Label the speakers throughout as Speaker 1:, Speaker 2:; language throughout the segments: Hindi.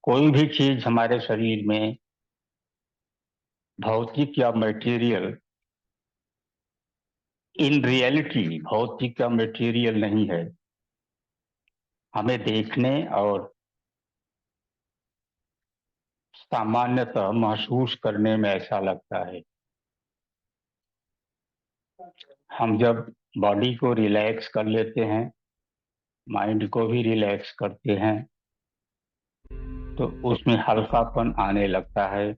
Speaker 1: कोई भी चीज हमारे शरीर में भौतिक या मटेरियल, इन रियलिटी भौतिक या मटेरियल नहीं है। हमें देखने और सामान्यतः महसूस करने में ऐसा लगता है। हम जब बॉडी को रिलैक्स कर लेते हैं, माइंड को भी रिलैक्स करते हैं, तो उसमें हल्कापन आने लगता है।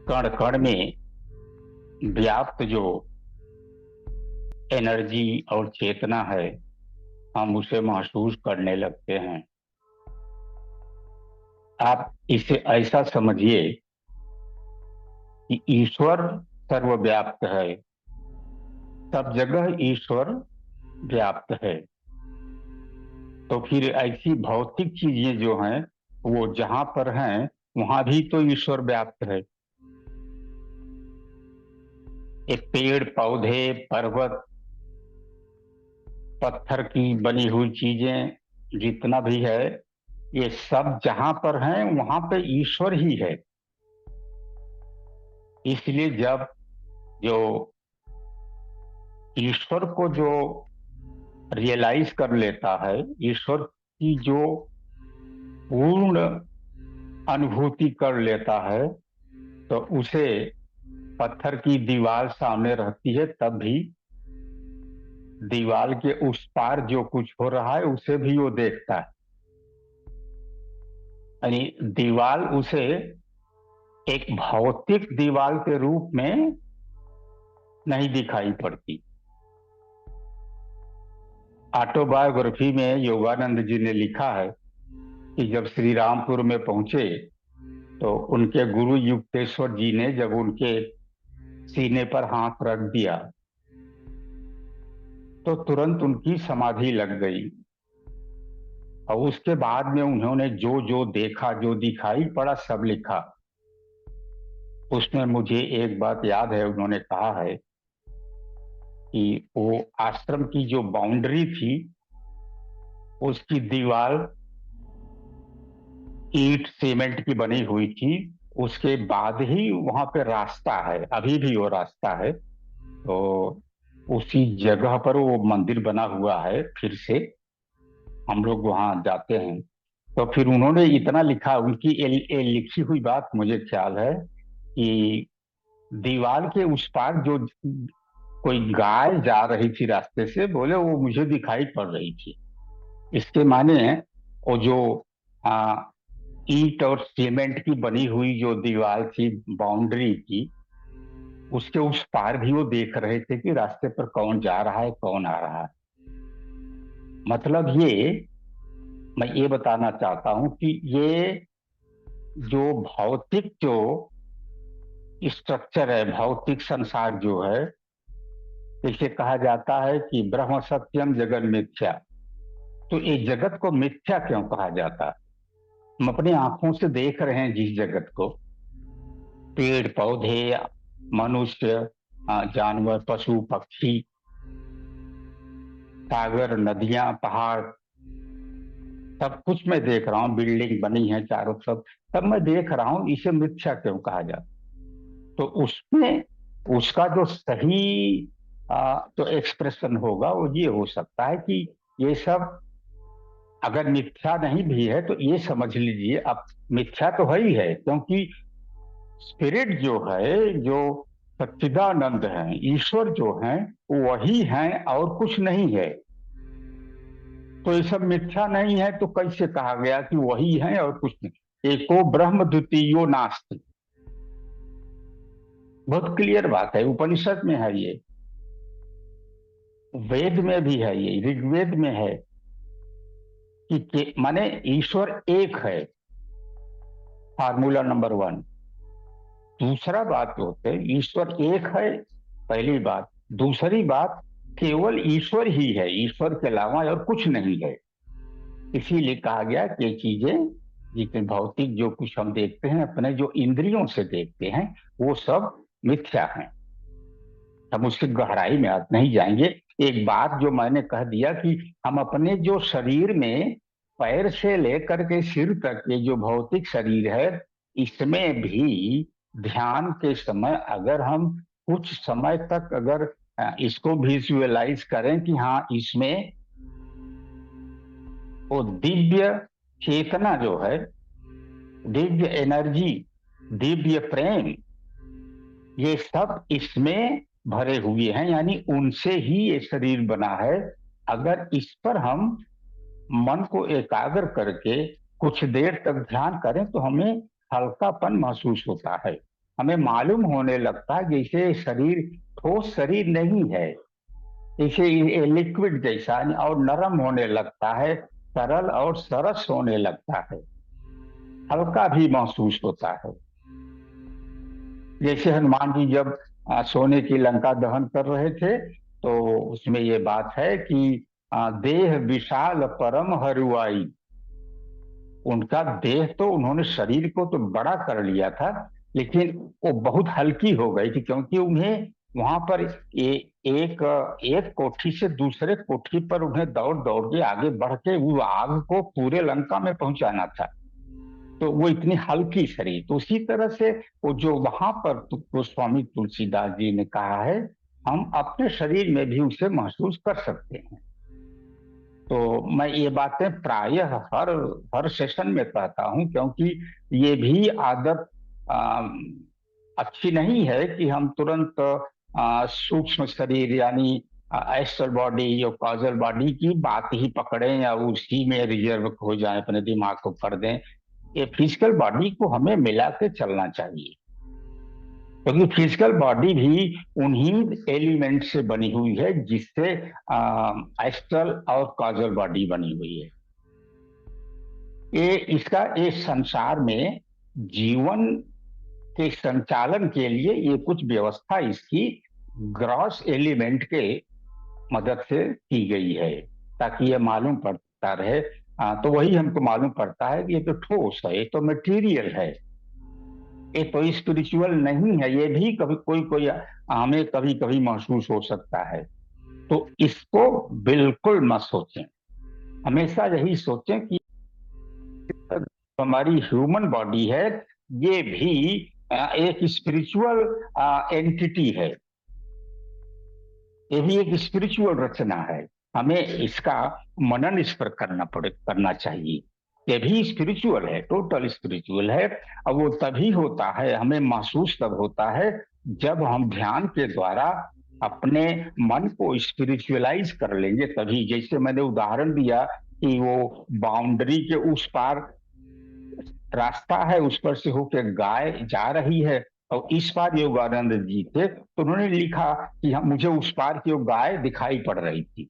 Speaker 1: कण कण में व्याप्त जो एनर्जी और चेतना है, हम उसे महसूस करने लगते हैं। आप इसे ऐसा समझिए कि ईश्वर सर्वव्याप्त है, सब जगह ईश्वर व्याप्त है। तो फिर ऐसी भौतिक चीजें जो हैं, वो जहां पर हैं वहां भी तो ईश्वर व्याप्त है। एक पेड़ पौधे, पर्वत, पत्थर की बनी हुई चीजें, जितना भी है, ये सब जहां पर हैं वहां पे ईश्वर ही है। इसलिए जब जो ईश्वर को जो रियलाइज कर लेता है, ईश्वर की जो पूर्ण अनुभूति कर लेता है, तो उसे पत्थर की दीवार सामने रहती है तब भी दीवार के उस पार जो कुछ हो रहा है उसे भी वो देखता है। यानी दीवार उसे एक भौतिक दीवार के रूप में नहीं दिखाई पड़ती। ऑटोबायोग्राफी में योगानंद जी ने लिखा है कि जब श्री रामपुर में पहुंचे तो उनके गुरु युक्तेश्वर जी ने जब उनके सीने पर हाथ रख दिया तो तुरंत उनकी समाधि लग गई। और उसके बाद में उन्होंने जो जो देखा, जो दिखाई पड़ा, सब लिखा। उसमें मुझे एक बात याद है, उन्होंने कहा है कि वो आश्रम की जो बाउंड्री थी उसकी दीवार ईंट सीमेंट की बनी हुई थी। उसके बाद ही वहां पे रास्ता है, अभी भी वो रास्ता है। तो उसी जगह पर वो मंदिर बना हुआ है। फिर से हम लोग वहां जाते हैं। तो फिर उन्होंने इतना लिखा, उनकी ये लिखी हुई बात मुझे ख्याल है कि दीवार के उस पार जो कोई गाय जा रही थी रास्ते से, बोले वो मुझे दिखाई पड़ रही थी। इसके माने वो जो आ, ईंट और सीमेंट की बनी हुई जो दीवार थी, बाउंड्री की, उसके उस पार भी वो देख रहे थे कि रास्ते पर कौन जा रहा है, कौन आ रहा है। मतलब ये, मैं ये बताना चाहता हूं कि ये जो भौतिक जो स्ट्रक्चर है, भौतिक संसार जो है, इसे कहा जाता है कि ब्रह्म सत्यम जगन मिथ्या। तो ये जगत को मिथ्या क्यों कहा जाता है? हम अपनी आंखों से देख रहे हैं जिस जगत को, पेड़ पौधे, मनुष्य, जानवर, पशु पक्षी, सागर, नदियां, पहाड़, सब कुछ मैं देख रहा हूँ। बिल्डिंग बनी है चारों तरफ, सब मैं देख रहा हूँ। इसे मिथ्या क्यों कहा जाता? तो उसमें उसका जो सही जो एक्सप्रेशन होगा वो ये हो सकता है कि ये सब अगर मिथ्या नहीं भी है तो ये समझ लीजिए, अब मिथ्या तो है ही है, क्योंकि स्पिरिट जो है, जो सच्चिदानंद है, ईश्वर जो है, वही है और कुछ नहीं है। तो ये सब मिथ्या नहीं है तो कैसे कहा गया कि वही है और कुछ नहीं? एको ब्रह्म द्वितीयो नास्ति। बहुत क्लियर बात है, उपनिषद में है ये, वेद में भी है, ये ऋग्वेद में है कि माने ईश्वर एक है। Formula number one. दूसरा बात होते ईश्वर एक है, पहली बात। दूसरी बात, केवल ईश्वर ही है, ईश्वर के अलावा और कुछ नहीं है। इसीलिए कहा गया कि ये चीजें, जितने भौतिक जो कुछ हम देखते हैं, अपने जो इंद्रियों से देखते हैं, वो सब मिथ्या है। हम उसकी गहराई में आज नहीं जाएंगे। एक बात जो मैंने कह दिया कि हम अपने जो शरीर में पैर से लेकर के सिर तक ये जो भौतिक शरीर है, इसमें भी ध्यान के समय अगर हम कुछ समय तक अगर इसको विजुअलाइज करें कि हाँ इसमें वो दिव्य चेतना जो है, दिव्य एनर्जी, दिव्य प्रेम, ये सब इसमें भरे हुए हैं, यानी उनसे ही ये शरीर बना है। अगर इस पर हम मन को एकाग्र करके कुछ देर तक ध्यान करें तो हमें हल्कापन महसूस होता है। हमें मालूम होने लगता है जैसे शरीर ठोस शरीर नहीं है, जैसे ये लिक्विड जैसा और नरम होने लगता है, सरल और सरस होने लगता है, हल्का भी महसूस होता है। जैसे हनुमान जी जब सोने की लंका दहन कर रहे थे, तो उसमें ये बात है कि देह विशाल परम हरुआई। उनका देह तो, उन्होंने शरीर को तो बड़ा कर लिया था, लेकिन वो बहुत हल्की हो गई थी, क्योंकि उन्हें वहां पर एक एक कोठी से दूसरे कोठी पर उन्हें दौड़ दौड़ के आगे बढ़ के वो आग को पूरे लंका में पहुंचाना था। तो वो इतनी हल्की शरीर, तो उसी तरह से वो जो वहां पर गोस्वामी तुलसीदास जी ने कहा है, हम अपने शरीर में भी उसे महसूस कर सकते हैं। तो मैं ये बातें प्रायः हर हर सेशन में कहता हूं, क्योंकि ये भी आदत अच्छी नहीं है कि हम तुरंत सूक्ष्म शरीर यानी एस्ट्रल बॉडी और कॉजल बॉडी की बात ही पकड़ें या उसी में रिजर्व हो जाए, अपने दिमाग को कर दें। ये फिजिकल बॉडी को हमें मिला के चलना चाहिए, क्योंकि फिजिकल बॉडी भी उन्हीं एलिमेंट से बनी हुई है जिससे एस्ट्रल और कॉजल बॉडी बनी हुई है। ये इसका इस संसार में जीवन के संचालन के लिए ये कुछ व्यवस्था इसकी ग्रॉस एलिमेंट के मदद से की गई है, ताकि ये मालूम पड़ता रहे। तो वही हमको मालूम पड़ता है कि ये तो ठोस है, ये तो मटेरियल है, ये तो स्पिरिचुअल नहीं है। ये भी कभी कोई कोई हमें कभी कभी महसूस हो सकता है। तो इसको बिल्कुल मत सोचें, हमेशा यही सोचें कि हमारी ह्यूमन बॉडी है, ये भी एक स्पिरिचुअल एंटिटी है, ये भी एक स्पिरिचुअल रचना है। हमें इसका मनन इस पर करना चाहिए। ये भी स्पिरिचुअल है, टोटल स्पिरिचुअल है। और वो तभी होता है, हमें महसूस तब होता है जब हम ध्यान के द्वारा अपने मन को स्पिरिचुअलाइज कर लेंगे, तभी। जैसे मैंने उदाहरण दिया कि वो बाउंड्री के उस पार रास्ता है, उस पर से होकर गाय जा रही है, और इस पार योगानंद जी थे, तो उन्होंने लिखा कि हम, मुझे उस पार की वो गाय दिखाई पड़ रही थी।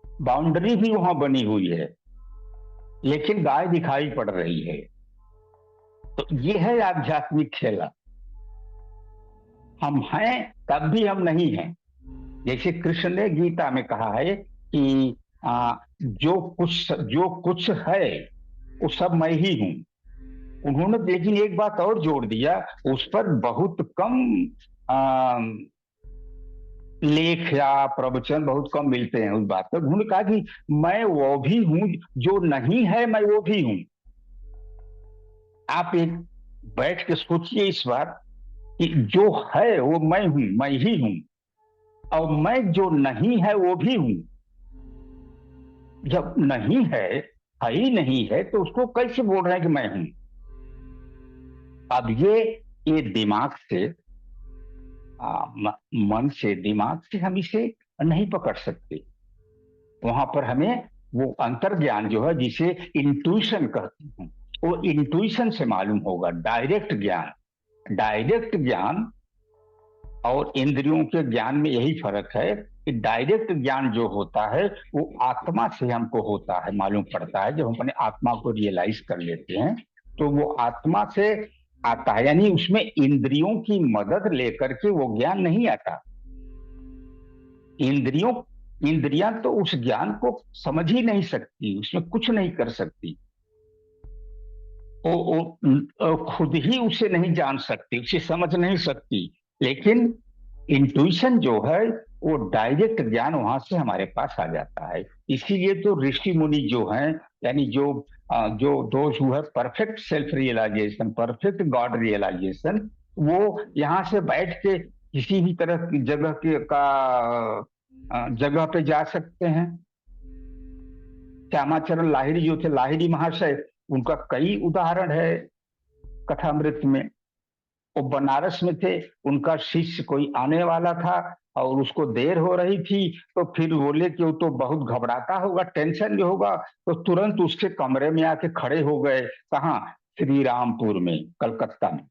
Speaker 1: बाउंड्री भी वहां बनी हुई है, लेकिन गाय दिखाई पड़ रही है। तो ये है आध्यात्मिक खेला। हम हैं तब भी हम नहीं हैं। जैसे कृष्ण ने गीता में कहा है कि जो कुछ है वो सब मैं ही हूं। उन्होंने लेकिन एक बात और जोड़ दिया, उस पर बहुत कम आ, लेख या प्रवचन बहुत कम मिलते हैं उस बात पर। उन्होंने कहा कि मैं वो भी हूं जो नहीं है, मैं वो भी हूं। आप एक बैठ के सोचिए इस बार कि जो है वो मैं हूं, मैं ही हूं, और मैं जो नहीं है वो भी हूं। जब नहीं है ही नहीं है, तो उसको कैसे बोल रहे हैं कि मैं हूं? अब ये दिमाग से मन से, दिमाग से हम इसे नहीं पकड़ सकते। वहां पर हमें वो अंतर्ज्ञान जो है, जिसे इंट्यूशन कहते हैं, वो इंट्यूशन से मालूम होगा। डायरेक्ट ज्ञान, डायरेक्ट ज्ञान और इंद्रियों के ज्ञान में यही फर्क है कि डायरेक्ट ज्ञान जो होता है वो आत्मा से हमको होता है, मालूम पड़ता है। जब हम अपने आत्मा को रियलाइज कर लेते हैं तो वो आत्मा से आता है, यानी उसमें इंद्रियों की मदद लेकर के वो ज्ञान नहीं आता। इंद्रियों इंद्रियां तो उस ज्ञान को समझ ही नहीं सकती, उसमें कुछ नहीं कर सकती। वो खुद ही उसे नहीं जान सकती, उसे समझ नहीं सकती। लेकिन इंट्यूशन जो है वो डायरेक्ट ज्ञान वहां से हमारे पास आ जाता है। इसीलिए तो ऋषि मुनि जो हैं, यानी जो दोज हु है perfect self realisation, perfect God realisation, वो यहाँ से बैठ के किसी भी तरह की जगह पे जा सकते हैं। श्यामाचरण लाहिड़ी जो थे, लाहिड़ी महाशय, उनका कई उदाहरण है कथामृत में। वो बनारस में थे, उनका शिष्य कोई आने वाला था और उसको देर हो रही थी, तो फिर बोले कि वो तो बहुत घबराता होगा, टेंशन में होगा, तो तुरंत उसके कमरे में आके खड़े हो गए। कहाँ? श्री रामपुर में, कलकत्ता में।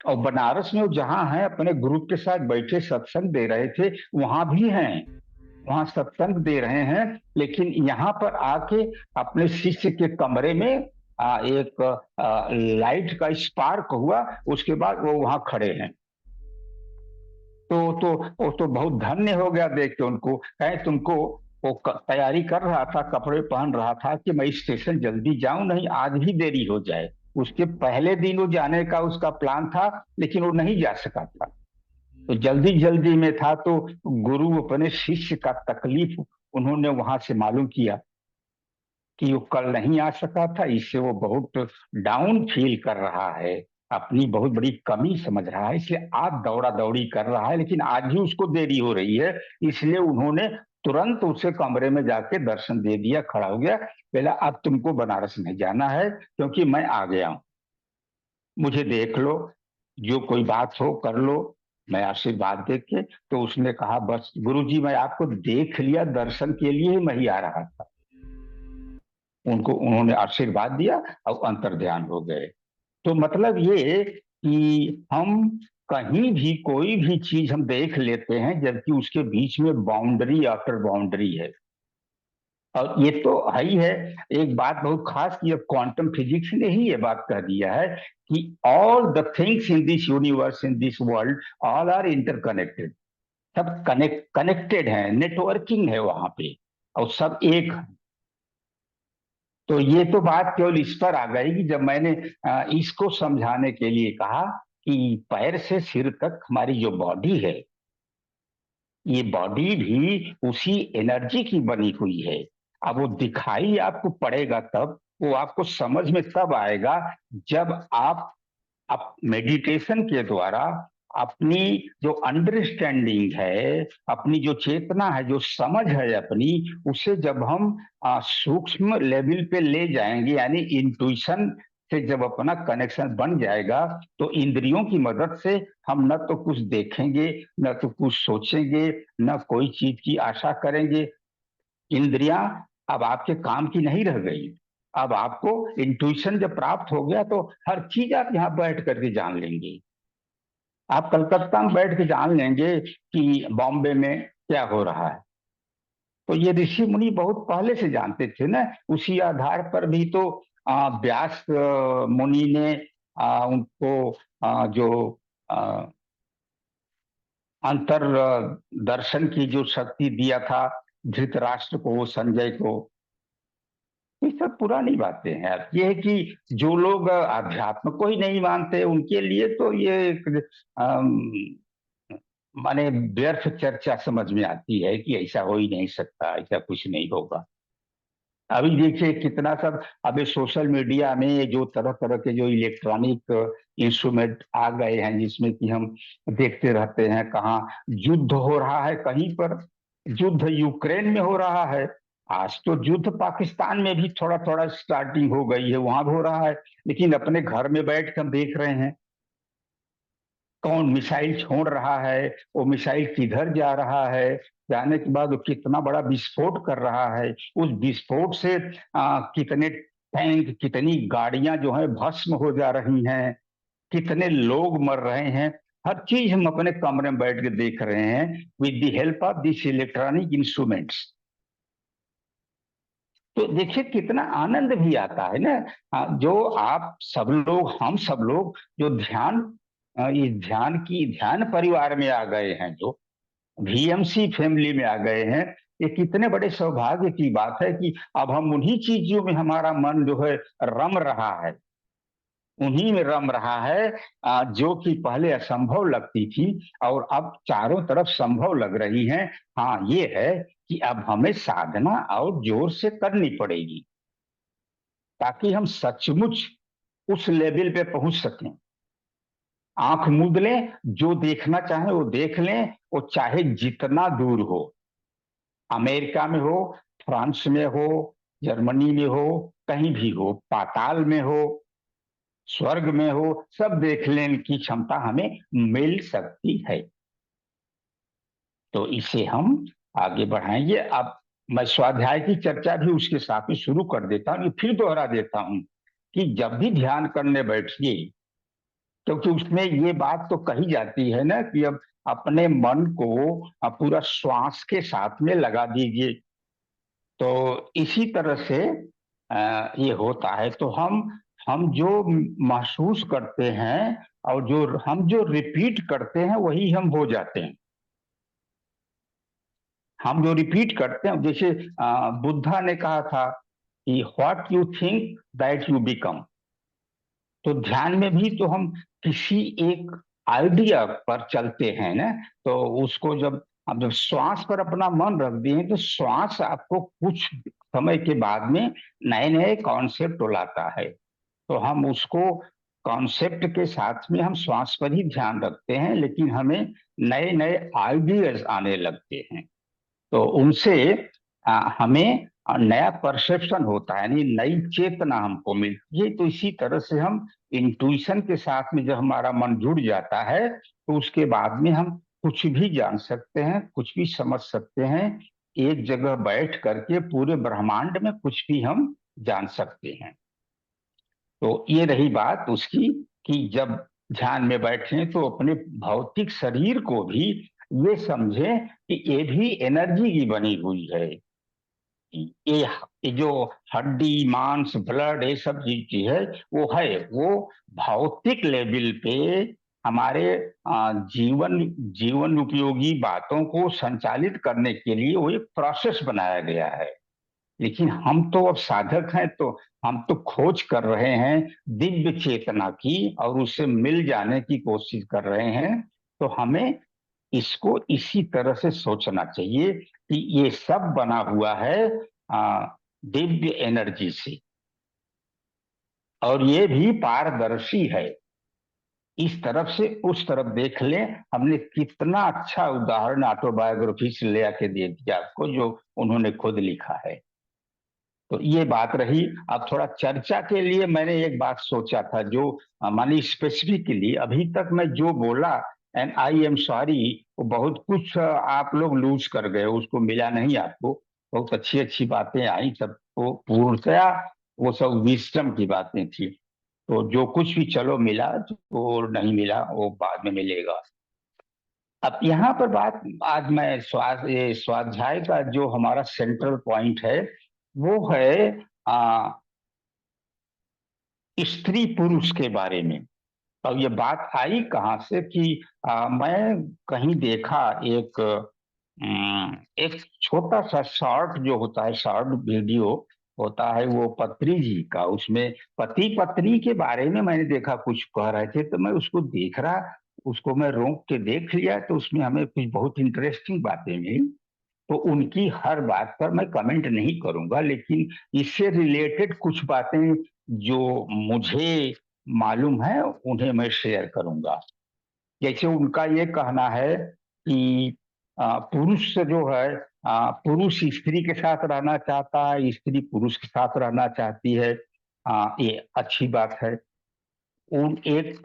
Speaker 1: और बनारस में वो जहाँ है अपने ग्रुप के साथ बैठे सत्संग दे रहे थे, वहां भी हैं, वहां सत्संग दे रहे हैं। लेकिन यहाँ पर आके अपने शिष्य के कमरे में एक लाइट का स्पार्क हुआ, उसके बाद वो वहां खड़े हैं। वो तो बहुत धन्य हो गया देख के उनको। कहे तुमको, वो तैयारी कर रहा था, कपड़े पहन रहा था कि मैं स्टेशन जल्दी जाऊं, नहीं आज भी देरी हो जाए। उसके पहले दिन वो जाने का उसका प्लान था, लेकिन वो नहीं जा सका था, तो जल्दी जल्दी में था। तो गुरु अपने शिष्य का तकलीफ उन्होंने वहां से मालूम किया कि वो कल नहीं आ सका था, इससे वो बहुत डाउन फील कर रहा है, अपनी बहुत बड़ी कमी समझ रहा है, इसलिए आज दौड़ा दौड़ी कर रहा है, लेकिन आज भी उसको देरी हो रही है। इसलिए उन्होंने तुरंत उसे कमरे में जाके दर्शन दे दिया, खड़ा हो गया, बोला अब तुमको बनारस नहीं जाना है, क्योंकि मैं आ गया हूं, मुझे देख लो, जो कोई बात हो कर लो, मैं आशीर्वाद दे के। तो उसने कहा बस गुरुजी, मैं आपको देख लिया, दर्शन के लिए ही मैं ही आ रहा था। उनको उन्होंने आशीर्वाद दिया और अंतर ध्यान हो गए। तो मतलब ये कि हम कहीं भी कोई भी चीज हम देख लेते हैं, जबकि उसके बीच में बाउंड्री आफ्टर बाउंड्री है। और ये तो है ही है। एक बात बहुत खास की, अब क्वांटम फिजिक्स ने ही ये बात कह दिया है कि all the things in this universe, in this world, all are interconnected. सब कनेक्टेड है, नेटवर्किंग है वहां पे, और सब एक। तो ये तो बात केवल इस पर आ गई कि जब मैंने इसको समझाने के लिए कहा कि पैर से सिर तक हमारी जो बॉडी है, ये बॉडी भी उसी एनर्जी की बनी हुई है। अब वो दिखाई आपको पड़ेगा तब, वो आपको समझ में तब आएगा जब आप मेडिटेशन के द्वारा अपनी जो अंडरस्टैंडिंग है, अपनी जो चेतना है, जो समझ है अपनी, उसे जब हम सूक्ष्म लेवल पे ले जाएंगे, यानी इंट्यूशन से जब अपना कनेक्शन बन जाएगा, तो इंद्रियों की मदद से हम न तो कुछ देखेंगे, न तो कुछ सोचेंगे, न कोई चीज की आशा करेंगे। इंद्रियां अब आपके काम की नहीं रह गई। अब आपको इंट्यूशन जब प्राप्त हो गया, तो हर चीज आप यहाँ बैठ करके जान लेंगे। आप कलकत्ता में बैठ के जान लेंगे कि बॉम्बे में क्या हो रहा है। तो ये ऋषि मुनि बहुत पहले से जानते थे ना। उसी आधार पर भी तो व्यास मुनि ने उनको जो आ, अंतर दर्शन की जो शक्ति दिया था धृतराष्ट्र को, वो संजय को। ये सब पुरानी बातें हैं। अब ये है कि जो लोग अध्यात्म को ही नहीं मानते, उनके लिए तो ये एक माने व्यर्थ चर्चा समझ में आती है कि ऐसा हो ही नहीं सकता, ऐसा कुछ नहीं होगा। अभी देखिए कितना सब, अभी सोशल मीडिया में ये जो तरह तरह के जो इलेक्ट्रॉनिक इंस्ट्रूमेंट आ गए हैं, जिसमें कि हम देखते रहते हैं कहाँ युद्ध हो रहा है, कहीं पर युद्ध यूक्रेन में हो रहा है। आज तो युद्ध पाकिस्तान में भी थोड़ा थोड़ा स्टार्टिंग हो गई है, वहां भी हो रहा है। लेकिन अपने घर में बैठ कर हम देख रहे हैं कौन मिसाइल छोड़ रहा है, वो मिसाइल किधर जा रहा है, जाने के बाद वो कितना बड़ा विस्फोट कर रहा है, उस विस्फोट से कितने टैंक, कितनी गाड़ियां जो है भस्म हो जा रही हैं, कितने लोग मर रहे हैं। हर चीज हम अपने कमरे में बैठ के देख रहे हैं with the help of this electronic instruments. तो देखिए कितना आनंद भी आता है ना। जो आप सब लोग, हम सब लोग जो इस ध्यान परिवार में आ गए हैं, जो वीएमसी फैमिली में आ गए हैं, ये कितने बड़े सौभाग्य की बात है कि अब हम उन्हीं चीजों में हमारा मन जो है रम रहा है। उन्हीं में रम रहा है, जो कि पहले असंभव लगती थी और अब चारों तरफ संभव लग रही हैं। हाँ, ये है कि अब हमें साधना और जोर से करनी पड़ेगी ताकि हम सचमुच उस लेवल पे पहुंच सकें। आंख मूंद लें, जो देखना चाहे वो देख लें, वो चाहे जितना दूर हो, अमेरिका में हो, फ्रांस में हो, जर्मनी में हो, कहीं भी हो, पाताल में हो, स्वर्ग में हो, सब देख लेने की क्षमता हमें मिल सकती है। तो इसे हम आगे बढ़ाएंगे। अब मैं स्वाध्याय की चर्चा भी उसके साथ में शुरू कर देता हूँ, फिर दोहरा देता हूं कि जब भी ध्यान करने बैठिए, क्योंकि उसमें ये बात तो कही जाती है ना कि अब अपने मन को पूरा श्वास के साथ में लगा दीजिए। तो इसी तरह से ये होता है। तो हम जो महसूस करते हैं और जो हम जो रिपीट करते हैं वही हम हो जाते हैं। हम जो रिपीट करते हैं, जैसे बुद्धा ने कहा था कि what you think that you become. तो ध्यान में भी तो हम किसी एक आइडिया पर चलते हैं ना। तो उसको जब हम जब श्वास पर अपना मन रख दिए तो श्वास आपको कुछ समय के बाद में नए नए कॉन्सेप्ट लाता है। तो हम उसको कॉन्सेप्ट के साथ में हम श्वास पर ही ध्यान रखते हैं, लेकिन हमें नए नए आइडियाज आने लगते हैं। तो उनसे हमें नया परसेप्शन होता है, यानी नई चेतना हमको मिलती है। तो इसी तरह से हम इंट्यूशन के साथ में जब हमारा मन जुड़ जाता है तो उसके बाद में हम कुछ भी जान सकते हैं, कुछ भी समझ सकते हैं। एक जगह बैठ करके पूरे ब्रह्मांड में कुछ भी हम जान सकते हैं। तो ये रही बात उसकी कि जब ध्यान में बैठे तो अपने भौतिक शरीर को भी ये समझे कि ये भी एनर्जी की बनी हुई है। ये जो हड्डी मांस ब्लड ये सब चीज है, वो भौतिक लेवल पे हमारे जीवन जीवन उपयोगी बातों को संचालित करने के लिए वो एक प्रोसेस बनाया गया है। लेकिन हम तो अब साधक हैं, तो हम तो खोज कर रहे हैं दिव्य चेतना की और उससे मिल जाने की कोशिश कर रहे हैं। तो हमें इसको इसी तरह से सोचना चाहिए कि ये सब बना हुआ है आ, दिव्य एनर्जी से, और ये भी पारदर्शी है। इस तरफ से उस तरफ देख लें। हमने कितना अच्छा उदाहरण ऑटोबायोग्राफी से ले आके दे दिया आपको, जो उन्होंने खुद लिखा है। तो ये बात रही। अब थोड़ा चर्चा के लिए मैंने एक बात सोचा था, जो मानी स्पेसिफिकली अभी तक मैं जो बोला, एंड आई एम सॉरी, वो बहुत कुछ आप लोग लूज कर गए, उसको मिला नहीं आपको। बहुत अच्छी अच्छी बातें आई, सबको पूर्णतया वो सब विस्डम की बातें थी। तो जो कुछ भी चलो मिला, तो नहीं मिला वो बाद में मिलेगा। अब यहाँ पर बात, आज मैं स्वाध्याय का जो हमारा सेंट्रल पॉइंट है वो है आ, स्त्री पुरुष के बारे में। अब ये बात आई कहाँ से कि मैं कहीं देखा एक छोटा सा शॉर्ट जो होता है, शॉर्ट वीडियो होता है वो पत्री जी का। उसमें पति पत्नी के बारे में मैंने देखा, कुछ कह रहे थे तो मैं उसको देख रहा, उसको मैं रोक के देख लिया। तो उसमें हमें कुछ बहुत इंटरेस्टिंग बातें मिली। तो उनकी हर बात पर मैं कमेंट नहीं करूंगा, लेकिन इससे रिलेटेड कुछ बातें जो मुझे मालूम है उन्हें मैं शेयर करूंगा। जैसे उनका ये कहना है कि पुरुष जो है, पुरुष स्त्री के साथ रहना चाहता है, स्त्री पुरुष के साथ रहना चाहती है। ये अच्छी बात है। उन एक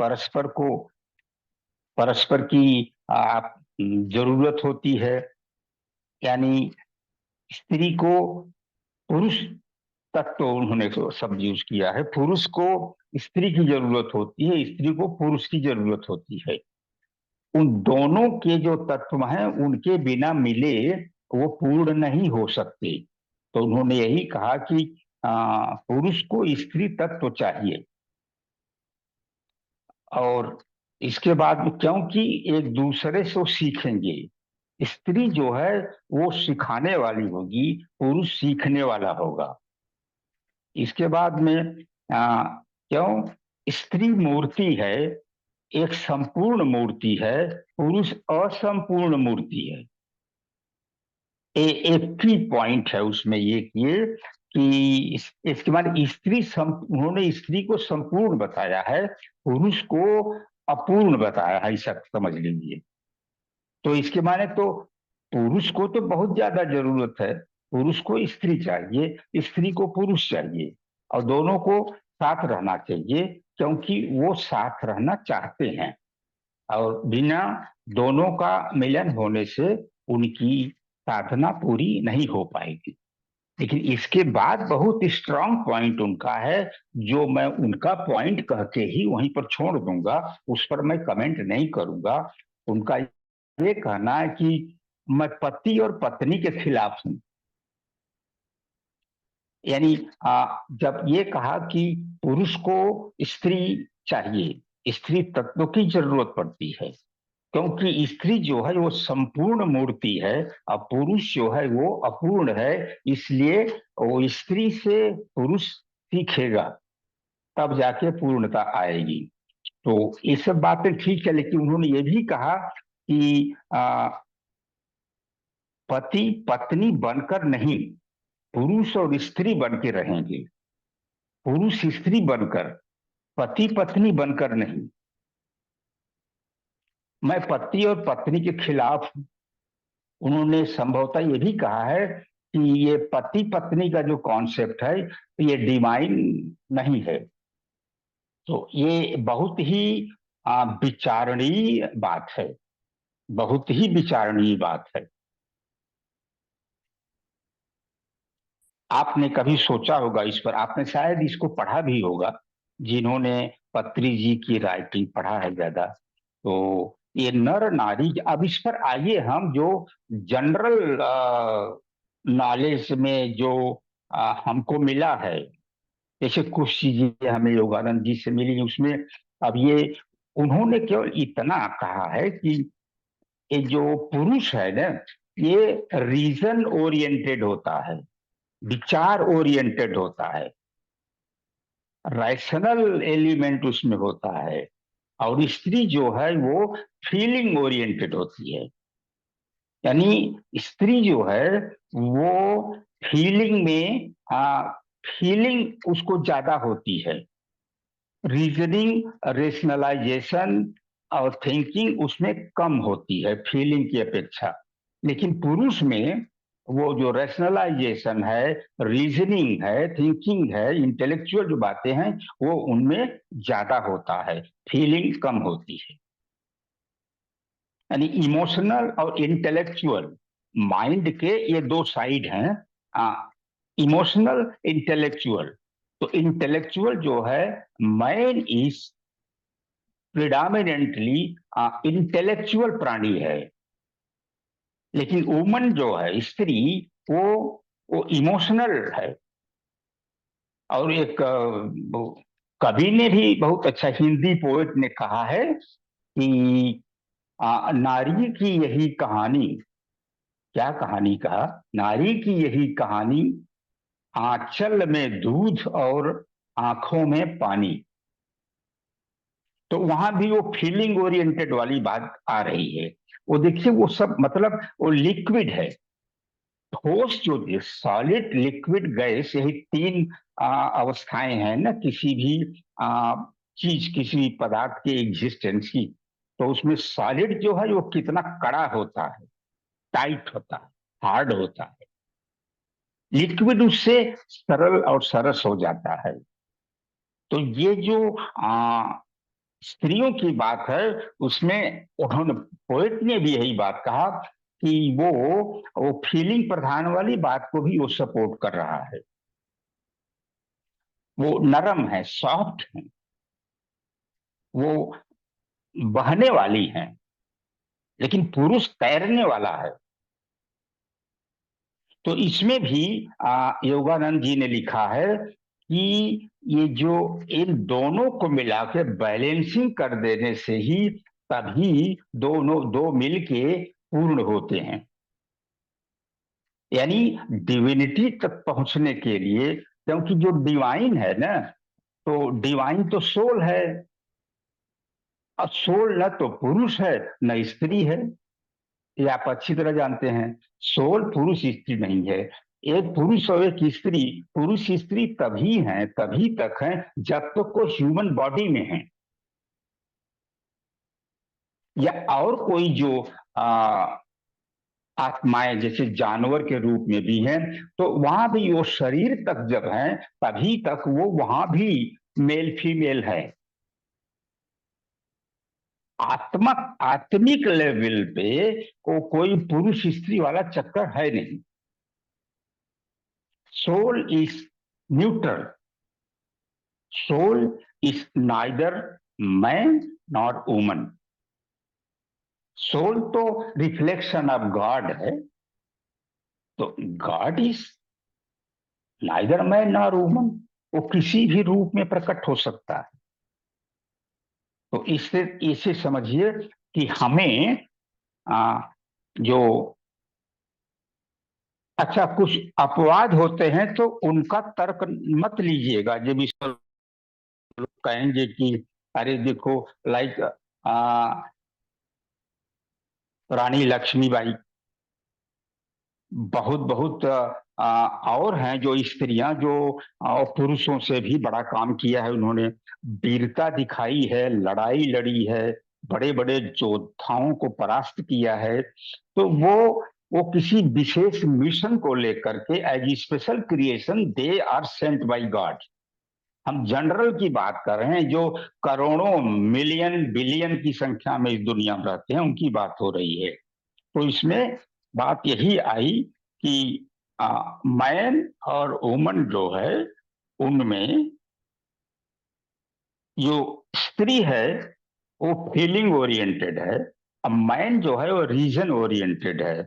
Speaker 1: परस्पर की जरूरत होती है। यानी स्त्री को पुरुष तक तो उन्होंने तो शब्द यूज किया है, पुरुष को स्त्री की जरूरत होती है, स्त्री को पुरुष की जरूरत होती है। उन दोनों के जो तत्व हैं उनके बिना मिले वो पूर्ण नहीं हो सकते। तो उन्होंने यही कहा कि पुरुष को स्त्री तत्व चाहिए। और इसके बाद में, क्योंकि एक दूसरे से वो सीखेंगे। स्त्री जो है वो सिखाने वाली होगी, पुरुष सीखने वाला होगा। इसके बाद में क्यों स्त्री मूर्ति है, एक संपूर्ण मूर्ति है, पुरुष असंपूर्ण मूर्ति है। एक ही पॉइंट है उसमें ये किए कि इसके बाद उन्होंने स्त्री को संपूर्ण बताया है, पुरुष को अपूर्ण बताया है, ऐसा समझ लीजिए। तो इसके माने तो पुरुष को तो बहुत ज्यादा जरूरत है, पुरुष को स्त्री चाहिए, स्त्री को पुरुष चाहिए, और दोनों को साथ रहना चाहिए, क्योंकि वो साथ रहना चाहते हैं, और बिना दोनों का मिलन होने से उनकी साधना पूरी नहीं हो पाएगी। लेकिन इसके बाद बहुत स्ट्रांग पॉइंट उनका है, जो मैं उनका पॉइंट कह के ही वहीं पर छोड़ दूंगा, उस पर मैं कमेंट नहीं करूंगा। उनका ये कहना है कि मैं पति और पत्नी के खिलाफ हूं। यानी जब ये कहा कि पुरुष को स्त्री चाहिए, स्त्री तत्व की जरूरत पड़ती है, क्योंकि स्त्री जो है वो संपूर्ण मूर्ति है, और पुरुष जो है वो अपूर्ण है। इसलिए वो स्त्री से पुरुष सीखेगा, तब जाके पूर्णता आएगी। तो ये सब बातें ठीक है, लेकिन उन्होंने ये भी कहा कि पति पत्नी बनकर नहीं, पुरुष और स्त्री बन के रहेंगे, पुरुष स्त्री बनकर, पति पत्नी बनकर नहीं। मैं पति और पत्नी के खिलाफ हूं। उन्होंने संभवतः ये भी कहा है कि ये पति पत्नी का जो कॉन्सेप्ट है ये डिवाइन नहीं है। तो ये बहुत ही विचारणीय बात है, बहुत ही विचारणीय बात है। आपने कभी सोचा होगा इस पर, आपने शायद इसको पढ़ा भी होगा, जिन्होंने पत्री जी की राइटिंग पढ़ा है ज्यादा। तो ये नर नारी, अब इस पर आइए हम जो जनरल नॉलेज में जो हमको मिला है, जैसे कुछ चीजें हमें योगानंद जी से मिली उसमें, अब ये उन्होंने केवल इतना कहा है कि ये जो पुरुष है ना, ये रीजन ओरिएंटेड होता है, विचार ओरिएंटेड होता है, रैशनल एलिमेंट उसमें होता है, और स्त्री जो है वो फीलिंग ओरिएंटेड होती है। यानी स्त्री जो है वो फीलिंग में फीलिंग उसको ज्यादा होती है, रीजनिंग रेशनलाइजेशन और थिंकिंग उसमें कम होती है फीलिंग की अपेक्षा। लेकिन पुरुष में वो जो रेशनलाइजेशन है, रीजनिंग है, थिंकिंग है, इंटेलेक्चुअल जो बातें हैं वो उनमें ज्यादा होता है, फीलिंग कम होती है। यानी इमोशनल और इंटेलेक्चुअल माइंड के ये दो साइड हैं, इमोशनल इंटेलेक्चुअल। तो इंटेलेक्चुअल जो है, मैन इज प्रिडामिनेंटली इंटेलेक्चुअल प्राणी है, लेकिन वुमन जो है स्त्री, वो वो इमोशनल है। और एक कवि ने भी बहुत अच्छा, हिंदी पोएट ने कहा है कि नारी की यही कहानी, क्या कहानी कहा, नारी की यही कहानी, आंचल में दूध और आंखों में पानी। तो वहां भी वो फीलिंग ओरिएंटेड वाली बात आ रही है। वो देखिए वो सब मतलब वो लिक्विड है, ठोस जो सॉलिड लिक्विड गैस, यही तीन अवस्थाएं हैं ना किसी भी चीज, किसी भी पदार्थ के एग्जिस्टेंस की। तो उसमें सॉलिड जो है वो कितना कड़ा होता है, टाइट होता है, हार्ड होता है, लिक्विड उससे सरल और सरस हो जाता है। तो ये जो स्त्रियों की बात है, उसमें उन्होंने, पोएट ने भी यही बात कहा कि वो फीलिंग प्रधान वाली बात को भी वो सपोर्ट कर रहा है। वो नरम है, सॉफ्ट है, वो बहने वाली है, लेकिन पुरुष तैरने वाला है। तो इसमें भी योगानंद जी ने लिखा है कि ये जो इन दोनों को मिला के बैलेंसिंग कर देने से ही तभी दोनों दो मिलके पूर्ण होते हैं। यानी डिविनिटी तक पहुंचने के लिए, क्योंकि जो डिवाइन है ना, तो डिवाइन तो सोल है। अब सोल न तो पुरुष है न स्त्री है, ये आप अच्छी तरह जानते हैं। सोल पुरुष स्त्री नहीं है। एक पुरुष और एक स्त्री, पुरुष स्त्री तभी हैं, तभी तक हैं जब तक को ह्यूमन बॉडी में है, या और कोई जो आ, आत्माएं जैसे जानवर के रूप में भी हैं, तो वहां भी वो शरीर तक जब है तभी तक वो वहां भी मेल फीमेल है। आत्मिक लेवल पे कोई पुरुष स्त्री वाला चक्कर है नहीं। Soul is neutral. Soul is neither man nor woman. Soul तो रिफ्लेक्शन ऑफ गॉड है, तो God is neither man nor woman, वो किसी भी रूप में प्रकट हो सकता है। तो इससे इसे समझिए कि हमें आ, जो अच्छा कुछ अपवाद होते हैं तो उनका तर्क मत लीजिएगा, जब इस पर लोग कहेंगे कि अरे देखो, लाइक रानी लक्ष्मीबाई, बहुत बहुत और हैं जो स्त्रियां जो पुरुषों से भी बड़ा काम किया है उन्होंने, वीरता दिखाई है, लड़ाई लड़ी है, बड़े बड़े योद्धाओं को परास्त किया है। तो वो किसी विशेष मिशन को लेकर के as special creation they are sent by God. हम जनरल की बात कर रहे हैं, जो करोड़ों मिलियन बिलियन की संख्या में इस दुनिया में रहते हैं, उनकी बात हो रही है। तो इसमें बात यही आई कि मैन और वुमन जो है उनमें जो स्त्री है वो फीलिंग ओरिएंटेड है, अब मैन जो है वो रीजन ओरिएंटेड है।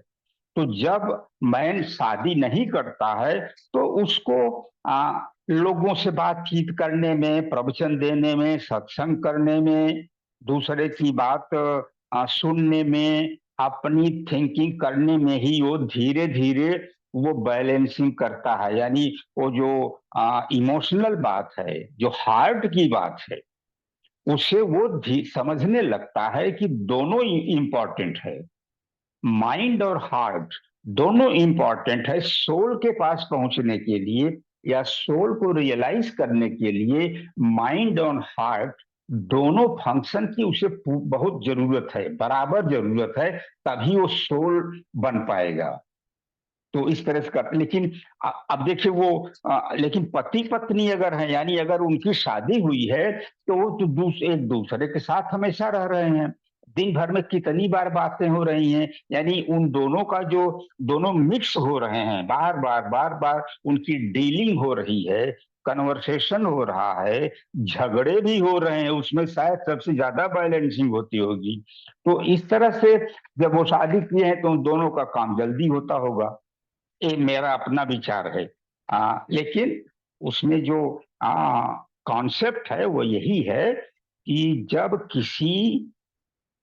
Speaker 1: तो जब मैन शादी नहीं करता है तो उसको लोगों से बातचीत करने में, प्रवचन देने में, सत्संग करने में, दूसरे की बात सुनने में, अपनी थिंकिंग करने में ही वो धीरे धीरे वो बैलेंसिंग करता है। यानी वो जो इमोशनल बात है, जो हार्ट की बात है, उसे वो समझने लगता है कि दोनों इंपॉर्टेंट है। माइंड और हार्ट दोनों इंपॉर्टेंट है सोल के पास पहुंचने के लिए, या सोल को रियलाइज करने के लिए। माइंड और हार्ट दोनों फंक्शन की उसे बहुत जरूरत है, बराबर जरूरत है, तभी वो सोल बन पाएगा। तो इस तरह से कर, लेकिन अब देखिए वो लेकिन पति पत्नी अगर है, यानी अगर उनकी शादी हुई है, तो वो तो एक दूसरे के साथ हमेशा रह रहे हैं, दिन भर में कितनी बार बातें हो रही हैं, यानी उन दोनों का जो दोनों मिक्स हो रहे हैं, बार बार उनकी डीलिंग हो रही है, कन्वर्सेशन हो रहा है, झगड़े भी हो रहे हैं, उसमें शायद सबसे ज्यादा बैलेंसिंग होती होगी। तो इस तरह से जब वो शादी किए हैं तो उन दोनों का काम जल्दी होता होगा, ये मेरा अपना विचार है। लेकिन उसमें जो कॉन्सेप्ट है वो यही है कि जब किसी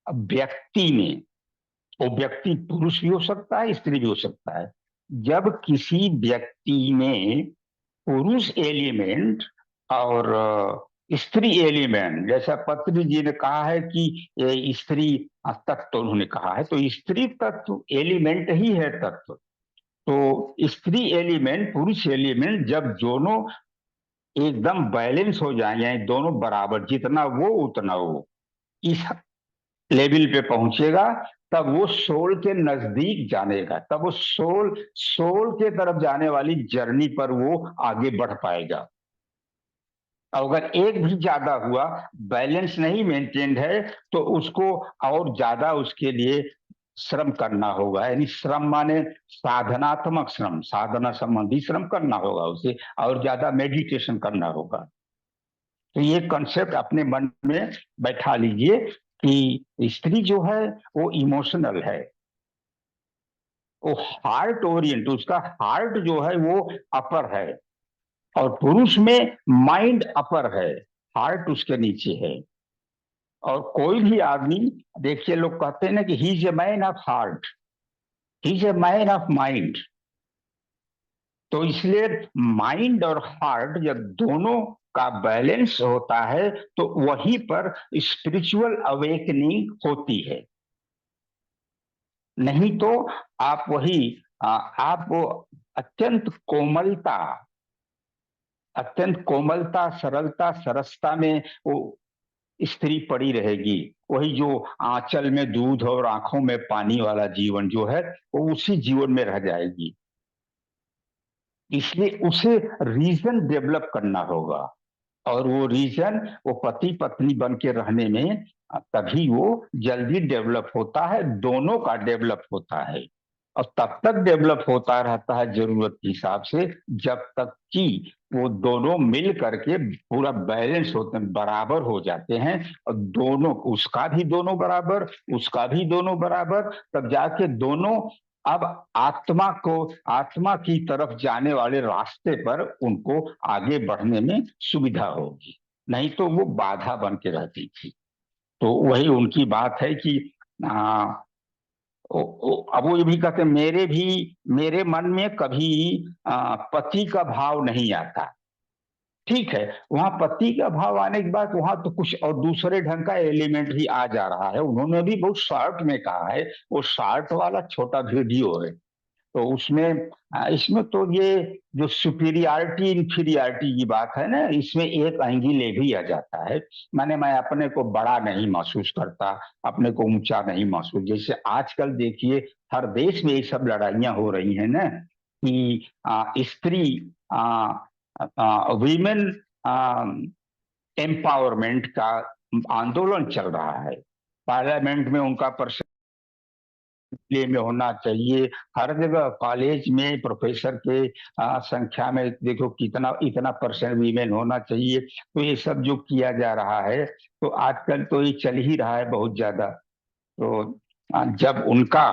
Speaker 1: व्यक्ति में, वो व्यक्ति पुरुष भी हो सकता है, स्त्री भी हो सकता है, जब किसी व्यक्ति में पुरुष एलिमेंट और स्त्री एलिमेंट, जैसा पत्री जी ने कहा है कि ये स्त्री तत्व उन्होंने कहा है, तो स्त्री तत्व एलिमेंट ही है तत्व। तो स्त्री एलिमेंट पुरुष एलिमेंट जब दोनों एकदम बैलेंस हो जाए, यानी दोनों बराबर, जितना वो उतना वो, इस लेवल पे पहुंचेगा, तब वो सोल के नजदीक जानेगा, तब वो सोल सोल के तरफ जाने वाली जर्नी पर वो आगे बढ़ पाएगा। अगर एक भी ज्यादा हुआ, बैलेंस नहीं मेंटेन्ड है, तो उसको और ज्यादा उसके लिए श्रम करना होगा, यानी श्रम माने साधनात्मक श्रम, साधना संबंधी श्रम करना होगा उसे, और ज्यादा मेडिटेशन करना होगा। तो ये कॉन्सेप्ट अपने मन में बैठा लीजिए कि स्त्री जो है वो इमोशनल है, वो हार्ट ओरिएंट, उसका हार्ट जो है वो अपर है, और पुरुष में माइंड अपर है, हार्ट उसके नीचे है। और कोई भी आदमी, देखिए लोग कहते हैं ना कि he is a man of heart, he is a man of mind. तो इसलिए माइंड और हार्ट जब दोनों का बैलेंस होता है तो वहीं पर स्पिरिचुअल अवेकनिंग होती है। नहीं तो आप वही आप वो अत्यंत कोमलता अत्यंत कोमलता, सरलता, सरसता में वो स्त्री पड़ी रहेगी। वही जो आंचल में दूध और आंखों में पानी वाला जीवन जो है वो उसी जीवन में रह जाएगी। इसलिए उसे रीजन डेवलप करना होगा, और वो रीजन वो पति पत्नी बन के रहने में तभी वो जल्दी डेवलप होता है, दोनों का डेवलप होता है। और तब तक डेवलप होता रहता है जरूरत के हिसाब से जब तक कि वो दोनों मिल करके पूरा बैलेंस होते हैं, बराबर हो जाते हैं। और दोनों, उसका भी दोनों बराबर, उसका भी दोनों बराबर, तब जाके दोनों अब आत्मा की तरफ जाने वाले रास्ते पर उनको आगे बढ़ने में सुविधा होगी। नहीं तो वो बाधा बन के रहती थी। तो वही उनकी बात है कि आ, अब वो ये भी कहते हैं, मेरे मन में कभी पति का भाव नहीं आता। ठीक है, वहां पति का भाव आने के बाद वहां तो कुछ और दूसरे ढंग का एलिमेंट भी आ जा रहा है। उन्होंने भी बहुत शॉर्ट में कहा है, वो शॉर्ट वाला छोटा वीडियो है। तो उसमें इसमें तो ये जो सुपीरियरिटी इंफीरियरिटी की बात है ना, इसमें एक एंगल ये भी आ जाता है। माने मैं अपने को बड़ा नहीं महसूस करता, अपने को ऊंचा नहीं महसूस। जैसे आजकल देखिए हर देश में ये सब लड़ाइयां हो रही हैं ना, कि स्त्री वीमेन एम्पावरमेंट का आंदोलन चल रहा है। पार्लियामेंट में उनका में होना चाहिए, हर जगह कॉलेज में प्रोफेसर के संख्या में देखो कितना इतना परसेंट वीमेन होना चाहिए। तो ये सब जो किया जा रहा है तो आजकल तो ये चल ही रहा है बहुत ज्यादा। तो जब उनका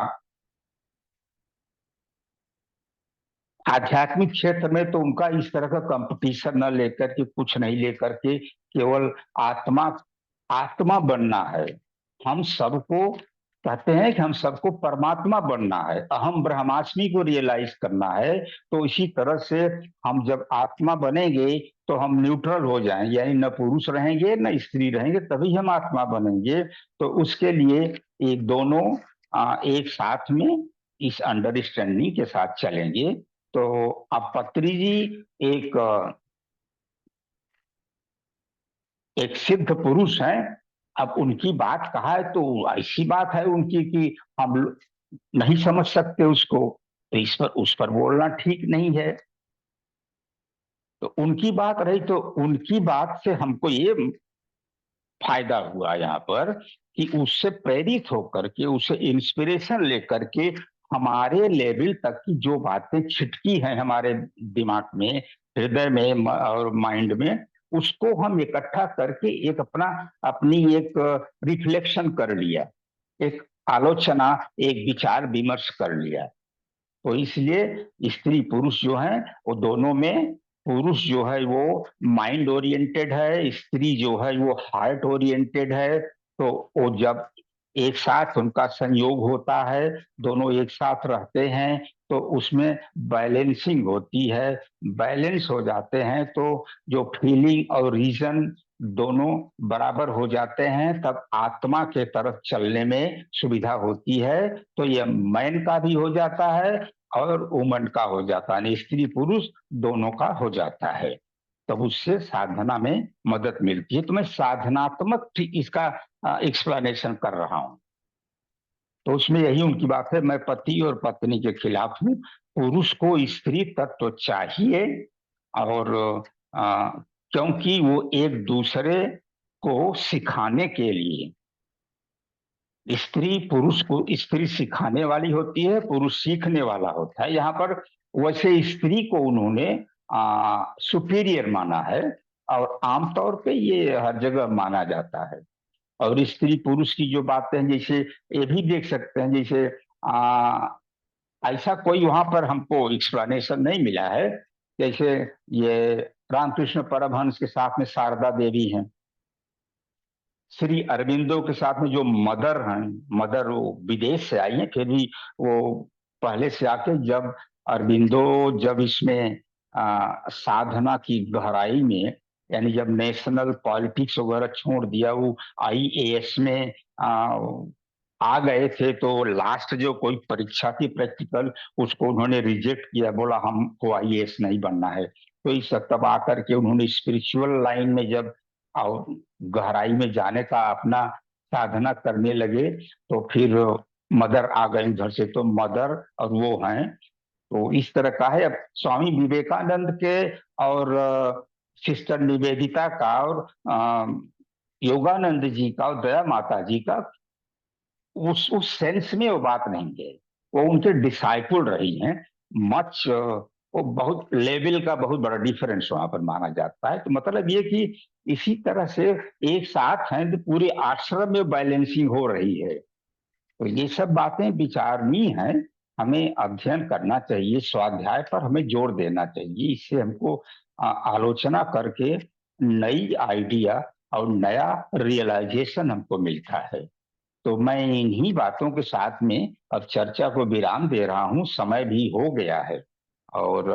Speaker 1: आध्यात्मिक क्षेत्र में तो उनका इस तरह का कंपटीशन न लेकर के, कुछ नहीं लेकर के, केवल आत्मा आत्मा बनना है। हम सबको कहते हैं कि हम सबको परमात्मा बनना है, अहम ब्रह्मास्मि को रियलाइज करना है। तो इसी तरह से हम जब आत्मा बनेंगे तो हम न्यूट्रल हो जाएंगे, यानी न पुरुष रहेंगे न स्त्री रहेंगे, तभी हम आत्मा बनेंगे। तो उसके लिए एक दोनों एक साथ में इस अंडरस्टैंडिंग के साथ चलेंगे। तो अब पत्री जी एक एक सिद्ध पुरुष हैं। अब उनकी बात कहा है तो ऐसी बात है उनकी कि हम नहीं समझ सकते उसको, तो इस पर उस पर बोलना ठीक नहीं है। तो उनकी बात रही तो उनकी बात से हमको ये फायदा हुआ यहाँ पर कि उससे प्रेरित होकर के, उससे इंस्पिरेशन लेकर के हमारे लेवल तक की जो बातें छिटकी हैं हमारे दिमाग में, हृदय में और माइंड में, उसको हम इकट्ठा करके एक अपनी एक रिफ्लेक्शन कर लिया, एक आलोचना, एक विचार विमर्श कर लिया। तो इसलिए स्त्री पुरुष जो है वो दोनों में, पुरुष जो है वो माइंड ओरिएंटेड है, स्त्री जो है वो हार्ट ओरिएंटेड है। तो वो जब एक साथ उनका संयोग होता है, दोनों एक साथ रहते हैं, तो उसमें बैलेंसिंग होती है। बैलेंस हो जाते हैं तो जो फीलिंग और रीजन दोनों बराबर हो जाते हैं, तब आत्मा के तरफ चलने में सुविधा होती है। तो ये मैन का भी हो जाता है और वुमन का हो जाता है, स्त्री पुरुष दोनों का हो जाता है। तब उससे साधना में मदद मिलती है। तो मैं साधनात्मक इसका एक्सप्लेनेशन कर रहा हूं। तो उसमें यही उनकी बात है, मैं पति और पत्नी के खिलाफ हूं। पुरुष को स्त्री तत्व चाहिए, और आ, क्योंकि वो एक दूसरे को सिखाने के लिए, स्त्री पुरुष को, स्त्री सिखाने वाली होती है, पुरुष सीखने वाला होता है। यहाँ पर वैसे स्त्री को उन्होंने सुपीरियर माना है, और आमतौर पे ये हर जगह माना जाता है। और स्त्री पुरुष की जो बातें हैं, जैसे ये भी देख सकते हैं, जैसे ऐसा कोई वहां पर हमको एक्सप्लेनेशन नहीं मिला है। जैसे ये रामकृष्ण परमहंस के साथ में शारदा देवी हैं, श्री अरविंदो के साथ में जो मदर हैं, मदर वो विदेश से आई हैं, फिर भी वो पहले से आके जब अरविंदो जब इसमें साधना की गहराई में यानी जब नेशनल पॉलिटिक्स वगैरह छोड़ दिया, वो आईएएस में आ, आ गए थे, तो लास्ट जो कोई परीक्षा थी प्रैक्टिकल, उसको उन्होंने रिजेक्ट किया, बोला हमको आईएएस नहीं बनना है। तो इस तब आकर के उन्होंने स्पिरिचुअल लाइन में जब और गहराई में जाने का अपना साधना करने लगे, तो फिर मदर आ गई उधर से, तो मदर और वो हैं। तो इस तरह का है। अब स्वामी विवेकानंद के और सिस्टर निवेदिता का और योगानंद जी का और दया माता जी का उस सेंस में वो बात नहीं है। वो उनके डिसाइपुल रही हैं। मच वो बहुत लेवल का बहुत बड़ा डिफरेंस वहां पर माना जाता है। तो मतलब ये कि इसी तरह से एक साथ हैं तो पूरे आश्रम में बैलेंसिंग हो रही है। तो ये सब बातें विचारणीय हैं। हमें अध्ययन करना चाहिए, स्वाध्याय पर हमें जोर देना चाहिए। इससे हमको आलोचना करके नई आइडिया और नया रियलाइजेशन हमको मिलता है। तो मैं इन्हीं बातों के साथ में अब चर्चा को विराम दे रहा हूँ, समय भी हो गया है। और